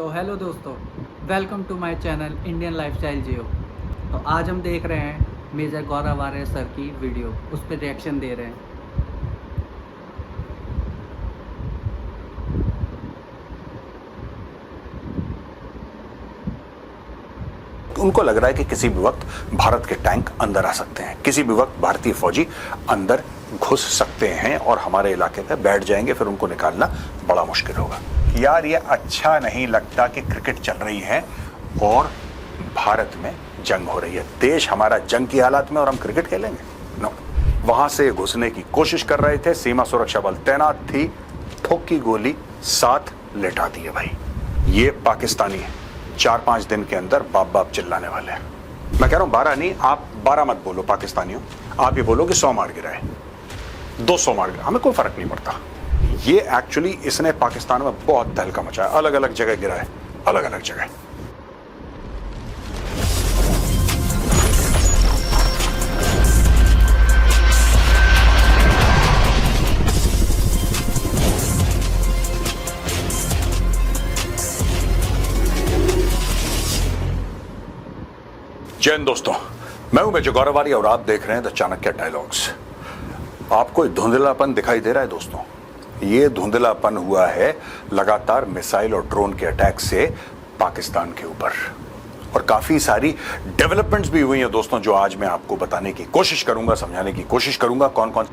तो हेलो दोस्तों, welcome to my channel Indian lifestyle Jio. तो आज हम देख रहे हैं मेजर गौरव आर्य सर की वीडियो, उस पर रिएक्शन दे रहे हैं। उनको लग रहा है कि किसी भी वक्त भारत के टैंक अंदर आ सकते हैं, किसी भी वक्त भारतीय फौजी अंदर घुस सकते हैं और हमारे इलाके पे बैठ जाएंगे, फिर उनको निकालना बड़ा मुश्किल होगा। यार ये अच्छा नहीं लगता कि क्रिकेट चल रही है और भारत में जंग हो रही है। देश हमारा जंग की हालत में और हम क्रिकेट खेलेंगे? नो। वहां से घुसने की कोशिश कर रहे थे, सीमा सुरक्षा बल तैनात थी, ठोक की गोली साथ लेटा दी है भाई। ये पाकिस्तानी है, 4-5 दिन के अंदर बाप बाप चिल्लाने वाले हैं। मैं कह रहा हूं 12 नहीं, आप 12 मत बोलो पाकिस्तानियों, आप ये बोलो कि 100 मार गिरा है, 200 मार गिरा, हमें कोई फर्क नहीं पड़ता। ये एक्चुअली इसने पाकिस्तान में बहुत तहलका मचाया, अलग अलग जगह गिरा है, अलग अलग जगह। जय हिंद दोस्तों, मैं हूं मेजर गौरव आर्य और आप देख रहे हैं द चाणक्य डायलॉग्स। आपको धुंधलापन दिखाई दे रहा है दोस्तों? ये धुंधलापन हुआ है लगातार मिसाइल और ड्रोन के अटैक से पाकिस्तान के ऊपर, और काफी सारी डेवलपमेंट्स भी हुई हैं दोस्तों, जो आज मैं आपको बताने की कोशिश करूंगा, समझाने की कोशिश करूंगा कौन कौन।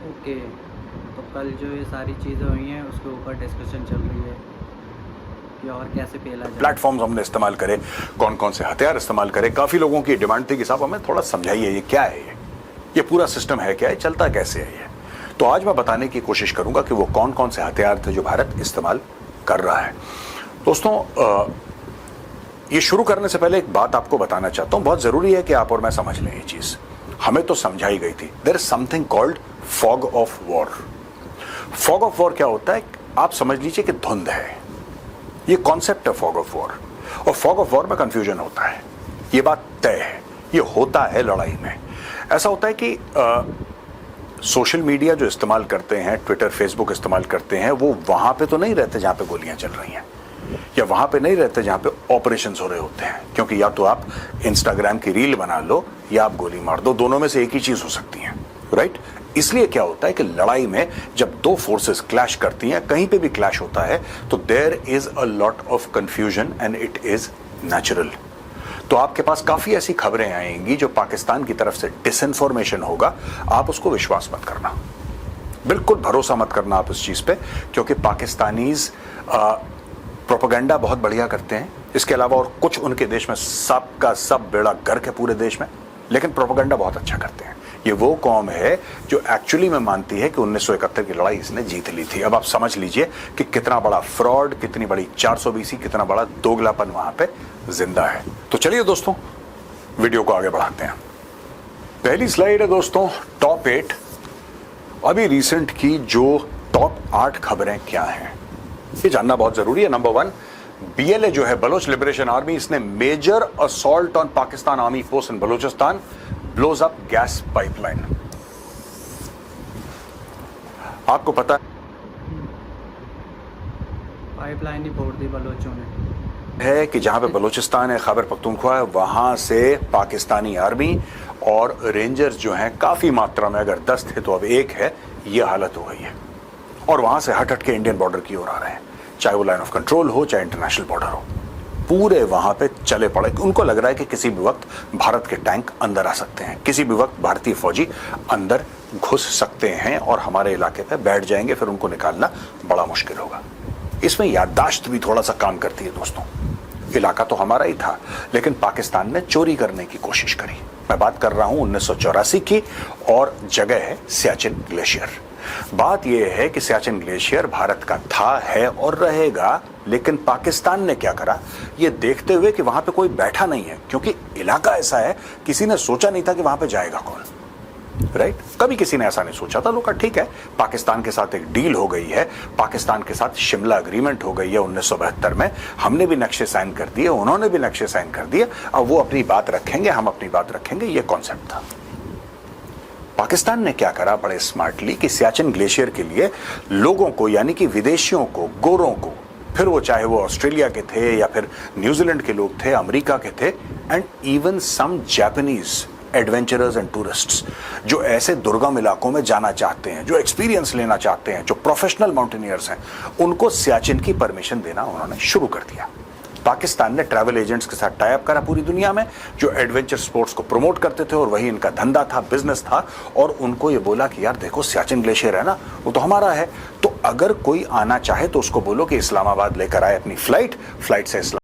ओके, तो कल जो ये सारी चीज़ें हुई हैं उसके ऊपर डिस्कशन चल रही है कि और कैसे पेला जाए। प्लेटफॉर्म्स हमने इस्तेमाल करे, कौन कौन से हथियार इस्तेमाल करे। काफी लोगों की डिमांड थी कि साहब हमें थोड़ा समझाइए ये क्या है, ये पूरा सिस्टम है क्या है, चलता कैसे है ये। तो आज मैं बताने की कोशिश करूंगा कि वो कौन कौन से हथियार थे जो भारत इस्तेमाल कर रहा है। दोस्तों ये शुरू करने से पहले एक बात आपको बताना चाहता हूं, बहुत जरूरी है कि आप और मैं समझ लें ये चीज। हमें तो समझाई गई थी, there is something called fog of war. Fog of war क्या होता है? आप समझ लीजिए कि धुंध है, ये कॉन्सेप्ट है फॉग ऑफ वॉर। और फॉग ऑफ वॉर में कंफ्यूजन होता है, ये बात तय है, ये होता है लड़ाई में। ऐसा होता है कि सोशल मीडिया जो इस्तेमाल करते हैं, ट्विटर फेसबुक इस्तेमाल करते हैं, वो वहां पे तो नहीं रहते जहां पे गोलियां चल रही हैं, या वहां पे नहीं रहते जहां पे ऑपरेशंस हो रहे होते हैं। क्योंकि या तो आप इंस्टाग्राम की रील बना लो या आप गोली मार दो, दोनों में से एक ही चीज हो सकती है, राइट? इसलिए क्या होता है कि लड़ाई में जब दो फोर्सेस क्लैश करती हैं, कहीं पे भी क्लैश होता है, तो there is a lot of confusion and it is natural. तो आपके पास काफी ऐसी खबरें आएंगी जो पाकिस्तान की तरफ से डिसइंफॉर्मेशन होगा, आप उसको विश्वास मत करना, बिल्कुल भरोसा मत करना आप इस चीज पे, क्योंकि पाकिस्तानीज प्रोपेगेंडा बहुत बढ़िया करते हैं। इसके अलावा और कुछ उनके देश में सब का सब बेड़ा गर्क है पूरे देश में, लेकिन प्रोपेगेंडा बहुत अच्छा करते हैं। ये वो कौम है जो एक्चुअली में मानती है कि 1971 की लड़ाई इसने जीत ली थी। अब आप समझ लीजिए कि कितना बड़ा फ्रॉड, कितनी बड़ी 420, कितना बड़ा दोगलापन वहां पे जिंदा है। तो चलिए दोस्तों वीडियो को आगे बढ़ाते हैं। पहली स्लाइड है दोस्तों टॉप 8, अभी रिसेंट की जो टॉप 8 खबरें क्या हैं ये जानना बहुत जरूरी है। नंबर 1, BLA जो है बलोच लिबरेशन आर्मी, इसने major assault on Pakistan army post in Balochistan, blows up gas pipeline. आपको पता पाइपलाइन ही फोड़ दी बलोचों ने है कि जहां पे बलोचिस्तान है, खैबर पख्तूनख्वा है, वहां से पाकिस्तानी आर्मी और रेंजर्स जो हैं काफी मात्रा में, अगर 10 थे तो अब 1 है, ये हालत हो गई है। और वहां से हट हट के इंडियन बॉर्डर की ओर आ रहे हैं, चाहे वो लाइन ऑफ कंट्रोल हो चाहे इंटरनेशनल बॉर्डर हो, पूरे वहां पे चले पड़े। उनको लग रहा है कि किसी भी वक्त भारत के टैंक अंदर आ सकते हैं, किसी भी वक्त भारतीय फौजी अंदर घुस सकते हैं और हमारे इलाके पे बैठ जाएंगे, फिर उनको निकालना बड़ा मुश्किल होगा। इसमें याददाश्त भी थोड़ा सा काम करती है दोस्तों। इलाका तो हमारा ही था, लेकिन पाकिस्तान ने चोरी करने की कोशिश करी। मैं बात कर रहा हूं 1984 की, और जगह है सियाचिन ग्लेशियर। बात यह है कि सियाचिन ग्लेशियर भारत का था, है और रहेगा, लेकिन पाकिस्तान ने क्या करा, ये देखते हुए कि वहां पे कोई बैठा नहीं है, क्योंकि इलाका ऐसा है, किसी ने सोचा नहीं था कि वहां पे जाएगा कौन, राइट? कभी किसी ने ऐसा नहीं सोचा था। लोग ठीक है, पाकिस्तान के साथ एक डील हो गई है, पाकिस्तान के साथ शिमला एग्रीमेंट हो गई है 1972 में, हमने भी नक्शे साइन कर दिए, उन्होंने भी नक्शे साइन कर दिए, अब वो अपनी बात रखेंगे, हम अपनी बात रखेंगे, ये कॉन्सेप्ट था। पाकिस्तान ने क्या करा बड़े स्मार्टली कि सियाचिन ग्लेशियर के लिए लोगों को यानी कि विदेशियों को, गोरों को, फिर वो चाहे वो ऑस्ट्रेलिया के थे या फिर न्यूजीलैंड के लोग थे, अमेरिका के थे, and even some Japanese adventurers and tourists जो ऐसे दुर्गम इलाकों में जाना चाहते हैं, जो एक्सपीरियंस लेना चाहते हैं, जो प्रोफेशनल माउंटेनियर्स हैं, उनको सियाचिन की परमिशन देना उन्होंने शुरू कर दिया। पाकिस्तान ने ट्रैवल एजेंट्स के साथ टाई अप करा पूरी दुनिया में, जो एडवेंचर स्पोर्ट्स को प्रमोट करते थे और वही इनका धंधा था, बिजनेस था, और उनको ये बोला कि यार देखो सियाचिन ग्लेशियर है ना, वो तो हमारा है, तो अगर कोई आना चाहे तो उसको बोलो कि इस्लामाबाद लेकर आए अपनी फ्लाइट से